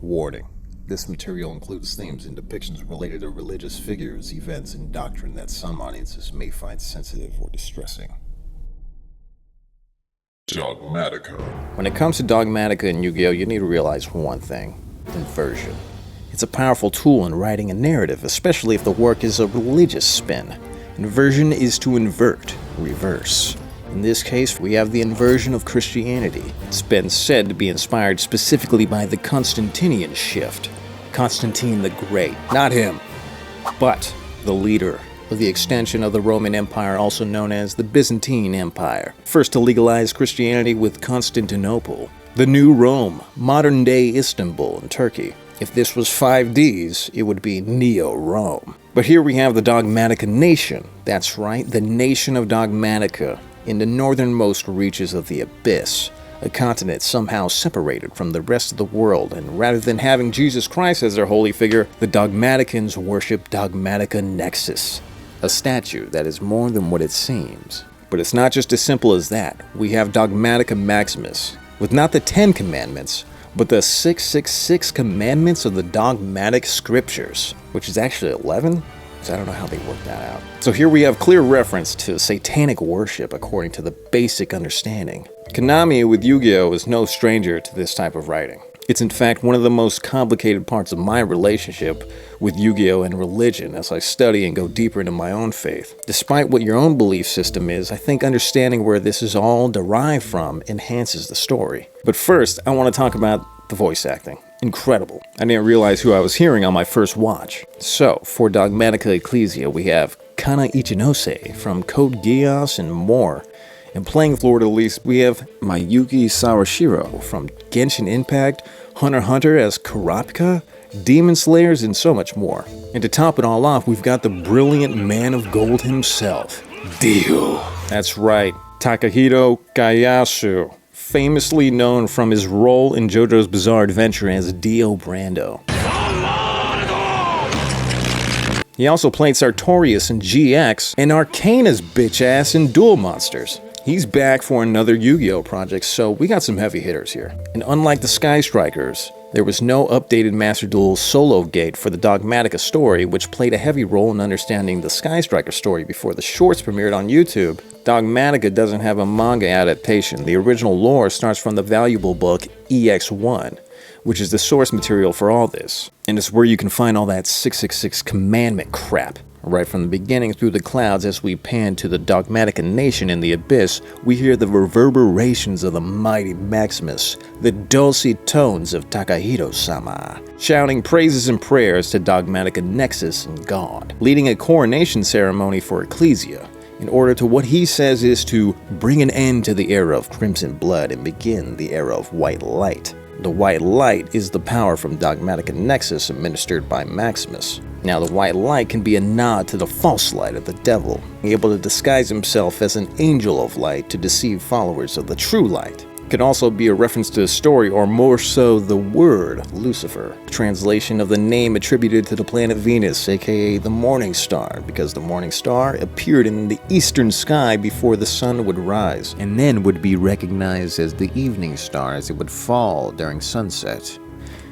Warning. This material includes themes and depictions related to religious figures, events, and doctrine that some audiences may find sensitive or distressing. Dogmatika. When it comes to Dogmatika and Yu-Gi-Oh, you need to realize one thing: inversion. It's a powerful tool in writing a narrative, especially if the work is a religious spin. Inversion is to invert, reverse. In this case, we have the inversion of Christianity. It's been said to be inspired specifically by the Constantinian shift. Constantine the Great, not him, but the leader of the extension of the Roman Empire, also known as the Byzantine Empire. First to legalize Christianity with Constantinople, the New Rome, modern-day Istanbul in Turkey. If this was 5Ds, it would be Neo-Rome. But here we have the Dogmatika nation. That's right, the nation of Dogmatika, in the northernmost reaches of the abyss, a continent somehow separated from the rest of the world, and rather than having Jesus Christ as their holy figure, the Dogmatikans worship Dogmatika Nexus, a statue that is more than what it seems. But it's not just as simple as that. We have Dogmatika Maximus, with not the 10 commandments, but the 666 commandments of the dogmatic scriptures, which is actually 11? I don't know how they worked that out. So here we have clear reference to satanic worship according to the basic understanding. Konami with Yu-Gi-Oh is no stranger to this type of writing. It's in fact one of the most complicated parts of my relationship with Yu-Gi-Oh and religion as I study and go deeper into my own faith. Despite what your own belief system is, I think understanding where this is all derived from enhances the story. But first, I want to talk about the voice acting. Incredible. I didn't realize who I was hearing on my first watch. So, for Dogmatika Ecclesia, we have 𝘄·𝘁𝗰𝗵𝗶 from Code Geass and more. And playing Florida Least, we have Mayuki Sawashiro from Genshin Impact, Hunter x Hunter as Kurapika, Demon Slayers, and so much more. And to top it all off, we've got the brilliant man of gold himself, Dio. That's right, Takahito Kayasu, famously known from his role in JoJo's Bizarre Adventure as Dio Brando. He also played Sartorius in GX and Arcana's bitch ass in Duel Monsters. He's back for another Yu-Gi-Oh project, so we got some heavy hitters here. And unlike the Sky Strikers, there was no updated Master Duel solo gate for the Dogmatika story, which played a heavy role in understanding the Sky Striker story before the shorts premiered on YouTube. Dogmatika doesn't have a manga adaptation. The original lore starts from the valuable book EX1, which is the source material for all this. And it's where you can find all that 666 commandment crap. Right from the beginning through the clouds, as we pan to the Dogmatika nation in the abyss, we hear the reverberations of the mighty Maximus, the dulcet tones of Takahito-sama, shouting praises and prayers to Dogmatika Nexus and God, leading a coronation ceremony for Ecclesia, in order to what he says is to bring an end to the era of crimson blood and begin the era of white light. The white light is the power from Dogmatika Nexus administered by Maximus. Now, the white light can be a nod to the false light of the devil, able to disguise himself as an angel of light to deceive followers of the true light. It could also be a reference to the story, or more so the word Lucifer, translation of the name attributed to the planet Venus, aka the morning star, because the morning star appeared in the eastern sky before the sun would rise, and then would be recognized as the evening star as it would fall during sunset.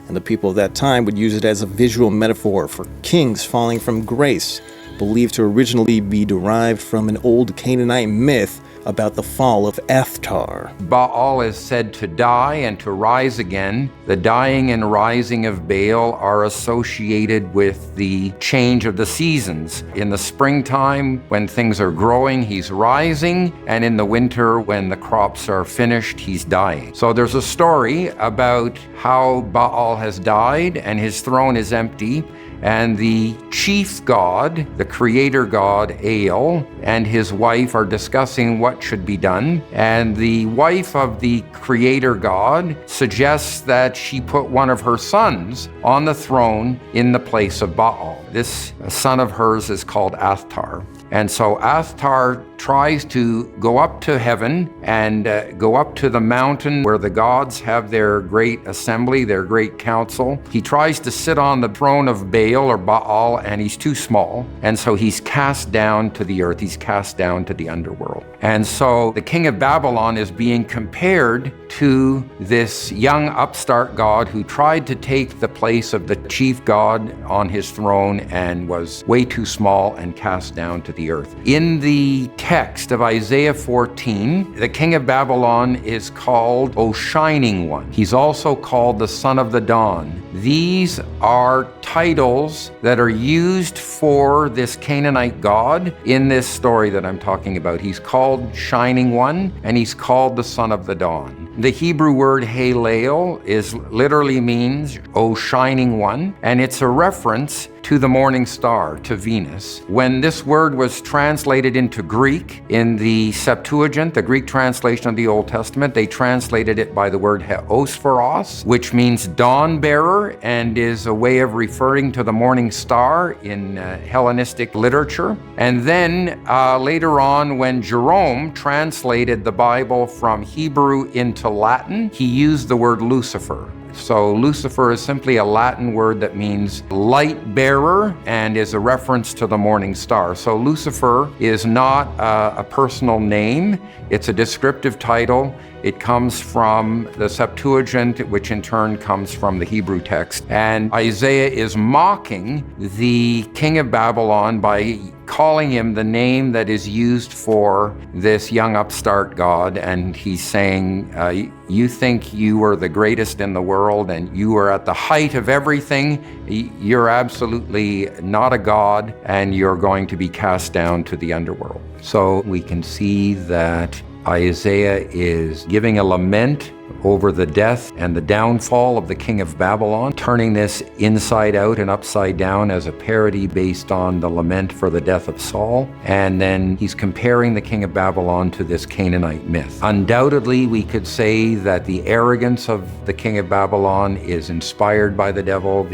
And the people of that time would use it as a visual metaphor for kings falling from grace, believed to originally be derived from an old Canaanite myth about the fall of Athtar. Baal is said to die and to rise again. The dying and rising of Baal are associated with the change of the seasons. In the springtime, when things are growing, he's rising, and in the winter, when the crops are finished, he's dying. So there's a story about how Baal has died and his throne is empty, and the chief god, the creator god, Ael, and his wife are discussing what should be done. And the wife of the creator god suggests that she put one of her sons on the throne in the place of Baal. This son of hers is called Athtar. And so Athtar tries to go up to heaven and go up to the mountain where the gods have their great assembly, their great council. He tries to sit on the throne of Baal or Baal, and he's too small. And so he's cast down to the earth. He's cast down to the underworld. And so the king of Babylon is being compared to this young upstart god who tried to take the place of the chief god on his throne and was way too small and cast down to the earth. In the text of Isaiah 14, the king of Babylon is called O Shining One. He's also called the Son of the Dawn. These are titles that are used for this Canaanite god in this story that I'm talking about. He's called Shining One, and he's called the Son of the Dawn. The Hebrew word Halel literally means O Shining One, and it's a reference to the morning star, to Venus. When this word was translated into Greek in the Septuagint, the Greek translation of the Old Testament, they translated it by the word 𝘄·𝘁𝗁, which means dawn bearer and is a way of referring to the morning star in Hellenistic literature. And then later on, when Jerome translated the Bible from Hebrew into Latin, he used the word Lucifer. So Lucifer is simply a Latin word that means light bearer and is a reference to the morning star. So Lucifer is not a personal name, it's a descriptive title. It comes from the Septuagint, which in turn comes from the Hebrew text. And Isaiah is mocking the king of Babylon by calling him the name that is used for this young upstart god. And he's saying, you think you are the greatest in the world and you are at the height of everything. You're absolutely not a god, and you're going to be cast down to the underworld. So we can see that Isaiah is giving a lament over the death and the downfall of the king of Babylon, turning this inside out and upside down as a parody based on the lament for the death of Saul. And then he's comparing the king of Babylon to this Canaanite myth. Undoubtedly, we could say that the arrogance of the king of Babylon is inspired by the devil.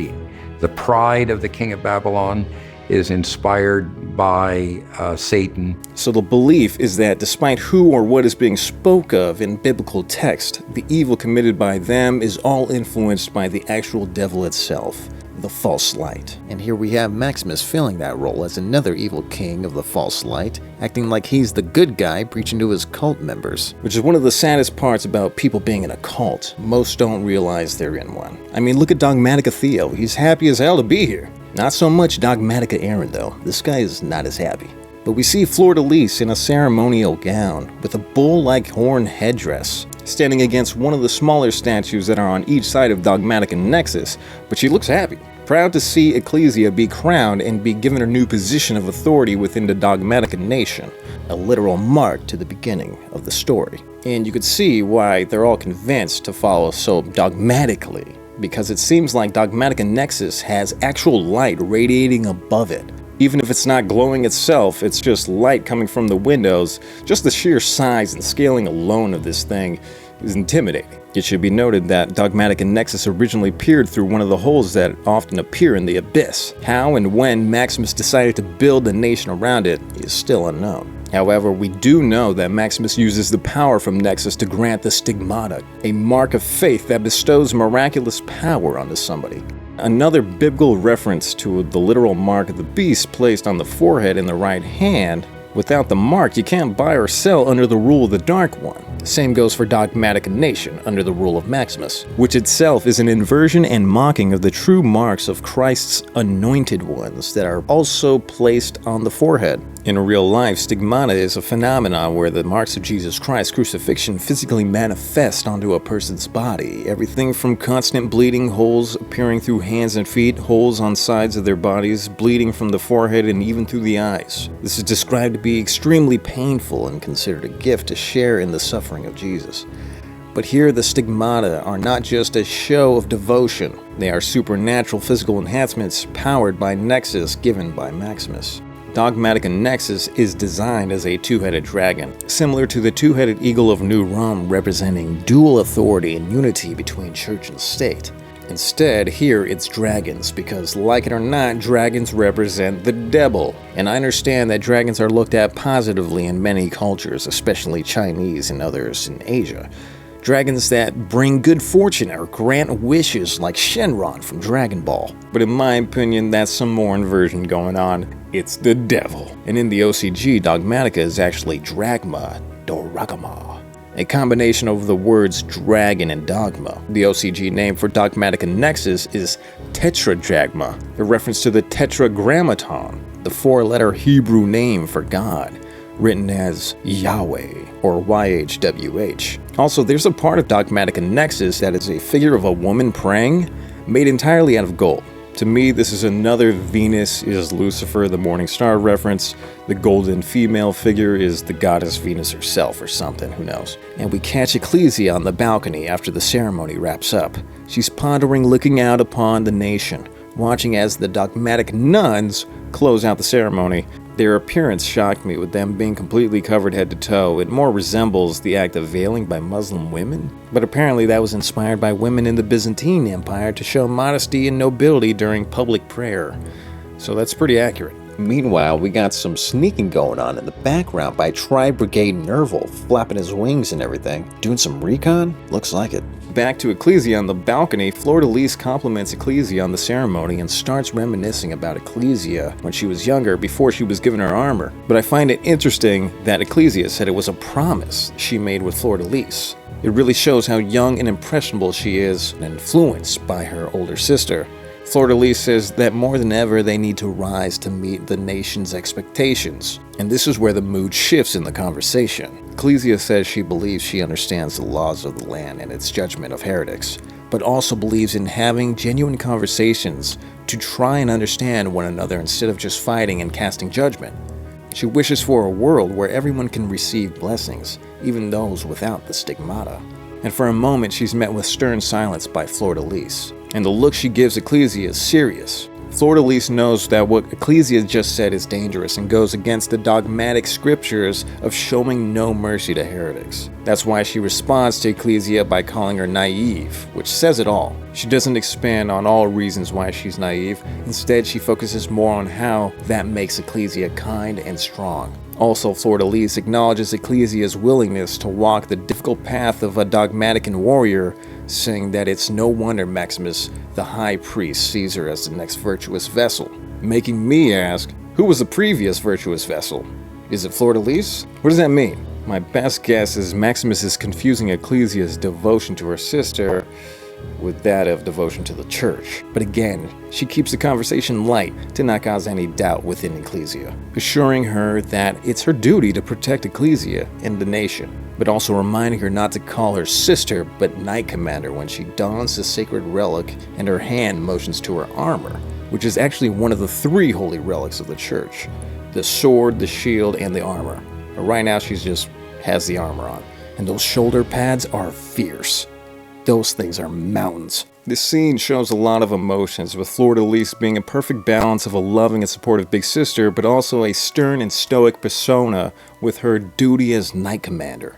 The pride of the king of Babylon is inspired by Satan. So the belief is that despite who or what is being spoke of in biblical text, the evil committed by them is all influenced by the actual devil itself, the false light. And here we have Maximus filling that role as another evil king of the false light, acting like he's the good guy preaching to his cult members. Which is one of the saddest parts about people being in a cult. Most don't realize they're in one. I mean, look at Dogmatika Theo. He's happy as hell to be here. Not so much Dogmatika Aaron, though. This guy is not as happy. But we see Fleur-de-Lis in a ceremonial gown with a bull-like horn headdress, standing against one of the smaller statues that are on each side of Dogmatika Nexus, but she looks happy. Proud to see Ecclesia be crowned and be given a new position of authority within the Dogmatika nation, a literal mark to the beginning of the story. And you could see why they're all convinced to follow so dogmatically, because it seems like Dogmatika Nexus has actual light radiating above it. Even if it's not glowing itself, it's just light coming from the windows. Just the sheer size and scaling alone of this thing is intimidating. It should be noted that Dogmatika Nexus originally peered through one of the holes that often appear in the abyss. How and when Maximus decided to build a nation around it is still unknown. However, we do know that Maximus uses the power from Nexus to grant the stigmata, a mark of faith that bestows miraculous power onto somebody. Another biblical reference to the literal mark of the beast placed on the forehead in the right hand. Without the mark, you can't buy or sell under the rule of the Dark One. Same goes for Dogmatika Nation under the rule of Maximus, which itself is an inversion and mocking of the true marks of Christ's anointed ones that are also placed on the forehead. In real life, stigmata is a phenomenon where the marks of Jesus Christ's crucifixion physically manifest onto a person's body. Everything from constant bleeding, holes appearing through hands and feet, holes on sides of their bodies, bleeding from the forehead and even through the eyes. This is described to be extremely painful and considered a gift to share in the suffering of Jesus. But here the stigmata are not just a show of devotion. They are supernatural physical enhancements powered by Nexus given by Maximus. Dogmatika Nexus is designed as a two-headed dragon, similar to the two-headed eagle of New Rome, representing dual authority and unity between church and state. Instead, here it's dragons, because like it or not, dragons represent the devil. And I understand that dragons are looked at positively in many cultures, especially Chinese and others in Asia. Dragons that bring good fortune or grant wishes like Shenron from Dragon Ball. But in my opinion, that's some more inversion going on. It's the devil. And in the OCG, Dogmatika is actually Dragma Doragama, a combination of the words dragon and dogma. The OCG name for Dogmatika Nexus is Tetradragma, a reference to the Tetragrammaton, the four-letter Hebrew name for God, written as Yahweh or YHWH. Also, there's a part of Dogmatika Nexus that is a figure of a woman praying, made entirely out of gold. To me, this is another Venus is Lucifer, the morning star reference. The golden female figure is the goddess Venus herself or something, who knows. And we catch Ecclesia on the balcony after the ceremony wraps up. She's pondering, looking out upon the nation, watching as the dogmatic nuns close out the ceremony. Their appearance shocked me, with them being completely covered head to toe. It more resembles the act of veiling by Muslim women. But apparently that was inspired by women in the Byzantine Empire to show modesty and nobility during public prayer. So that's pretty accurate. Meanwhile, we got some sneaking going on in the background by Tri-Brigade Nerval, flapping his wings and everything. Doing some recon? Looks like it. Back to Ecclesia on the balcony, Fleur-de-Lis compliments Ecclesia on the ceremony and starts reminiscing about Ecclesia when she was younger, before she was given her armor. But I find it interesting that Ecclesia said it was a promise she made with Fleur-de-Lis. It really shows how young and impressionable she is and influenced by her older sister. Fleur-de-Lis says that more than ever they need to rise to meet the nation's expectations. And this is where the mood shifts in the conversation. Ecclesia says she believes she understands the laws of the land and its judgment of heretics, but also believes in having genuine conversations to try and understand one another instead of just fighting and casting judgment. She wishes for a world where everyone can receive blessings, even those without the stigmata. And for a moment she's met with stern silence by Fleur-de-Lis. And the look she gives Ecclesia is serious. Fleur-de-Lis knows that what Ecclesia just said is dangerous and goes against the dogmatic scriptures of showing no mercy to heretics. That's why she responds to Ecclesia by calling her naive, which says it all. She doesn't expand on all reasons why she's naive. Instead, she focuses more on how that makes Ecclesia kind and strong. Also, Fleur-de-Lis acknowledges Ecclesia's willingness to walk the difficult path of a dogmatic and warrior, saying that it's no wonder Maximus, the high priest, sees her as the next virtuous vessel. Making me ask, who was the previous virtuous vessel? Is it Fleur-de-Lis? What does that mean? My best guess is Maximus is confusing Ecclesia's devotion to her sister with that of devotion to the church. But again, she keeps the conversation light to not cause any doubt within Ecclesia, assuring her that it's her duty to protect Ecclesia and the nation, but also reminding her not to call her sister but Knight Commander when she dons the sacred relic and her hand motions to her armor, which is actually one of the three holy relics of the church: the sword, the shield, and the armor. But right now she just has the armor on, and those shoulder pads are fierce. Those things are mountains. This scene shows a lot of emotions, with Fleur-de-Lis being a perfect balance of a loving and supportive big sister, but also a stern and stoic persona with her duty as Knight Commander.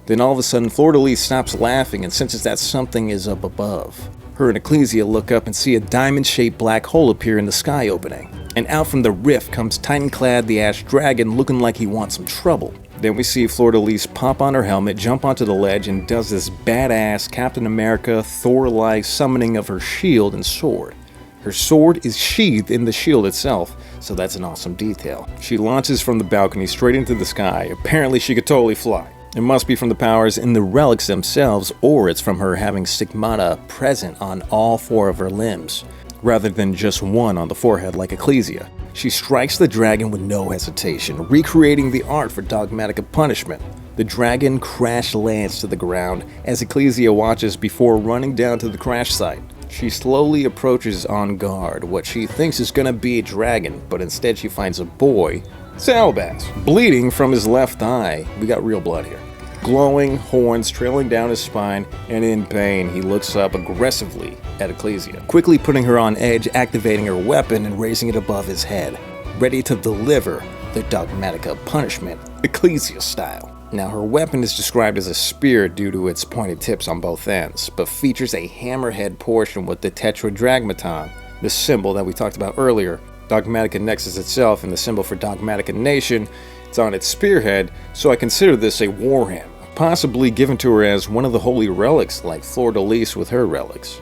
Then all of a sudden, Fleur-de-Lis stops laughing and senses that something is up above. Her and Ecclesia look up and see a diamond-shaped black hole appear in the sky opening. And out from the rift comes Titan-clad the Ash Dragon, looking like he wants some trouble. Then we see Fleur-de-Lis pop on her helmet, jump onto the ledge, and does this badass Captain America Thor-like summoning of her shield and sword. Her sword is sheathed in the shield itself, so that's an awesome detail. She launches from the balcony straight into the sky. Apparently she could totally fly. It must be from the powers in the relics themselves, or it's from her having stigmata present on all four of her limbs, rather than just one on the forehead like Ecclesia. She strikes the dragon with no hesitation, recreating the art for Dogmatika punishment. The dragon crash lands to the ground as Ecclesia watches before running down to the crash site. She slowly approaches on guard what she thinks is gonna be a dragon, but instead she finds a boy, Salabas, bleeding from his left eye. We got real blood here. Glowing horns trailing down his spine, and in pain, he looks up aggressively at Ecclesia, quickly putting her on edge, activating her weapon and raising it above his head, ready to deliver the Dogmatika punishment, Ecclesia style. Now, her weapon is described as a spear due to its pointed tips on both ends, but features a hammerhead portion with the 𝘄·𝘁𝗰𝗵𝗶, the symbol that we talked about earlier. Dogmatika Nexus itself and the symbol for Dogmatika Nation, it's on its spearhead, so I consider this a warhammer, possibly given to her as one of the holy relics like Fleur-de-Lis with her relics.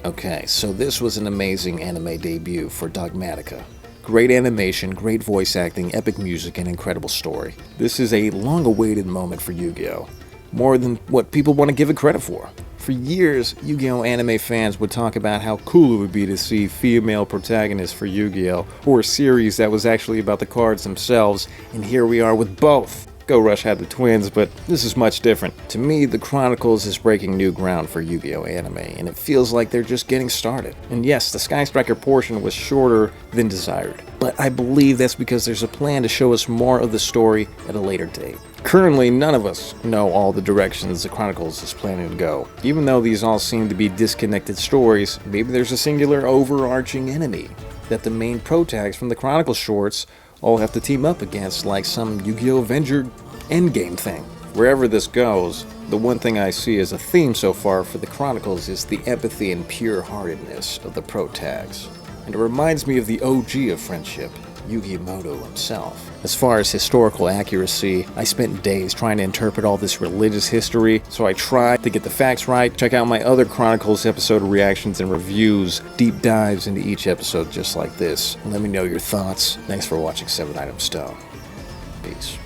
Okay, so this was an amazing anime debut for Dogmatika. Great animation, great voice acting, epic music, and incredible story. This is a long-awaited moment for Yu-Gi-Oh! More than what people want to give it credit for. For years, Yu-Gi-Oh! Anime fans would talk about how cool it would be to see female protagonists for Yu-Gi-Oh! Or a series that was actually about the cards themselves, and here we are with both. Go Rush had the twins, but this is much different. To me, the Chronicles is breaking new ground for Yu-Gi-Oh! Anime, and it feels like they're just getting started. And yes, the Sky Striker portion was shorter than desired, but I believe that's because there's a plan to show us more of the story at a later date. Currently, none of us know all the directions the Chronicles is planning to go. Even though these all seem to be disconnected stories, maybe there's a singular overarching enemy that the main protags from the Chronicles shorts all have to team up against, like some Yu-Gi-Oh! Avenger endgame thing. Wherever this goes, the one thing I see as a theme so far for the Chronicles is the empathy and pure-heartedness of the protags. And it reminds me of the OG of friendship, yugioh himself. As far as historical accuracy, I spent days trying to interpret all this religious history, so I tried to get the facts right. Check out my other Chronicles episode reactions and reviews, deep dives into each episode just like this. Let me know your thoughts. Thanks for watching 7 Item Stone. Peace.